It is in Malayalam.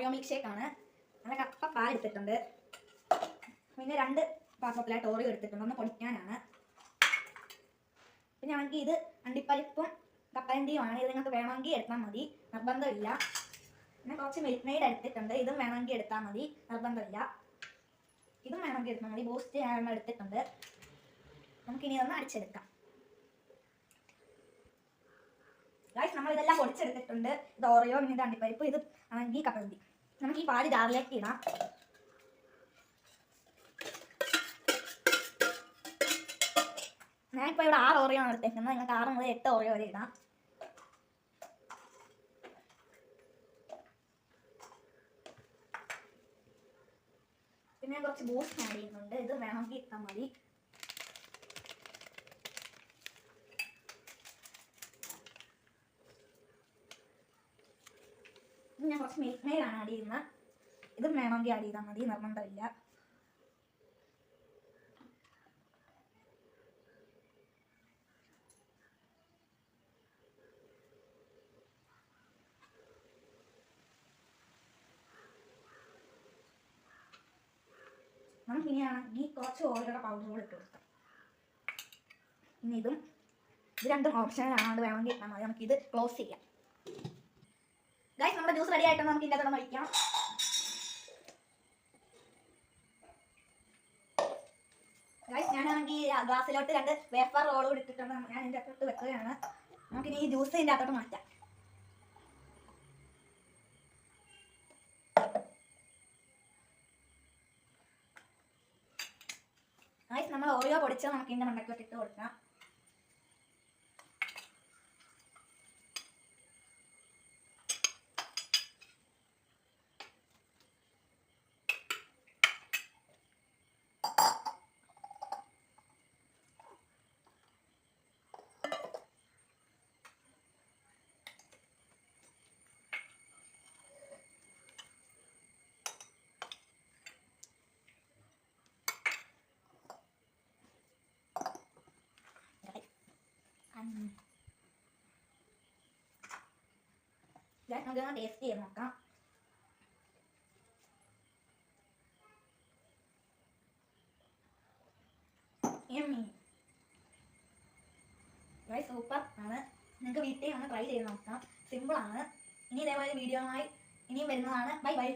ഓറിയോ മിൽക്ക് ഷേക്ക് ആണ്. നല്ല കപ്പ പാൽ എടുത്തിട്ടുണ്ട്. പിന്നെ 2 പാത്രത്തിലായിട്ട് ഓറിയോ എടുത്തിട്ടുണ്ട്. ഒന്ന് പൊടിക്കാനാണ്. പിന്നെ ആണെങ്കിൽ ഇത് അണ്ടിപ്പരിപ്പും കപ്പലണ്ടിയുമാണ്. ഇത് നിങ്ങൾക്ക് വേണമെങ്കിൽ എടുത്താൽ മതി, നിർബന്ധമില്ല. പിന്നെ കുറച്ച് മിൽക്ക് മെയ്ഡ് എടുത്തിട്ടുണ്ട്. ഇതും വേണമെങ്കിൽ എടുത്താൽ മതി, നിർബന്ധമില്ല. ഇതും വേണമെങ്കിൽ എടുത്താൽ മതി. ബൂസ്റ്റ് ഞാൻ എടുത്തിട്ടുണ്ട്. നമുക്കിനി ഇതൊന്ന് അടിച്ചെടുക്കാം. ഗൈസ്, നമ്മൾ ഇതെല്ലാം പൊടിച്ചെടുത്തിട്ടുണ്ട്. ഇത് ഓറിയോ, പിന്നെ ഇത് അണ്ടിപ്പരിപ്പ്, ഇത് ആണെങ്കിൽ കപ്പലണ്ടി. നമുക്ക് ഈ പാല് ജാറിലേക്ക് ഇടാം. ഞാനിപ്പോൾ ഇവിടെ 6 ഓറിയോ ആണ് എടുത്തേക്കുന്നത്. നിങ്ങൾക്ക് 6 മുതൽ 8 ഓറിയോ വരെ ഇടാം. പിന്നെ കുറച്ച് ബൂസ്റ്റ് ആഡ് ചെയ്യുന്നുണ്ട്. ഇത് വേണമെങ്കിൽ ഇട്ടാൽ മതി. ഞാൻ കുറച്ച് മിൽക്ക് മെയ്ഡാണ് ആഡ് ചെയ്യുന്നത്. ഇതും വേണമെങ്കിൽ ആഡ് ചെയ്താൽ മതി, നിർബന്ധമില്ല. നമുക്കിനിയാണെങ്കിൽ കുറച്ച് ഓറിയോയുടെ പൗഡർ കൂടെ ഇട്ട് കൊടുക്കാം. ഇനി ഇത് രണ്ടും ഓപ്ഷനിലാണ്, വേണമെങ്കിൽ ഇട്ടാൽ മതി. നമുക്കിത് ക്ലോസ് ചെയ്യാം. ഗൈസ്, നമ്മുടെ ജ്യൂസ് റെഡി ആയിട്ടാണ്. നമുക്ക് ഇതിൻ്റെ അകത്ത് ഒഴിക്കാം. ഗൈസ്, ഞാനാണെങ്കിൽ ഗ്ലാസ്സിലോട്ട് 2 വേഫർ റോൾ കൂടി ഇട്ടിട്ടുണ്ട്. ഞാൻ ഇതിൻ്റെ അകത്തോട്ട് വെക്കുകയാണ്. നമുക്കിനി ഈ ജ്യൂസ് ഇതിൻ്റെ അകത്തോട്ട് മാറ്റാം. ഗൈസ്, നമ്മൾ ഓറിയോ പൊടിച്ച് നമുക്ക് ഇതിൻ്റെ മണ്ടക്കോട്ട് ഇട്ട് കൊടുക്കാം. നമുക്കൊന്ന് ടേസ്റ്റ് ചെയ്ത് നോക്കാം. സൂപ്പർ ആണ്. നിങ്ങൾക്ക് വീട്ടിൽ ഒന്ന് ട്രൈ ചെയ്ത് നോക്കാം. സിമ്പിൾ ആണ്. ഇനി ഇതേപോലെ വീഡിയോയുമായി ഇനിയും വരുന്നതാണ്. Bye bye.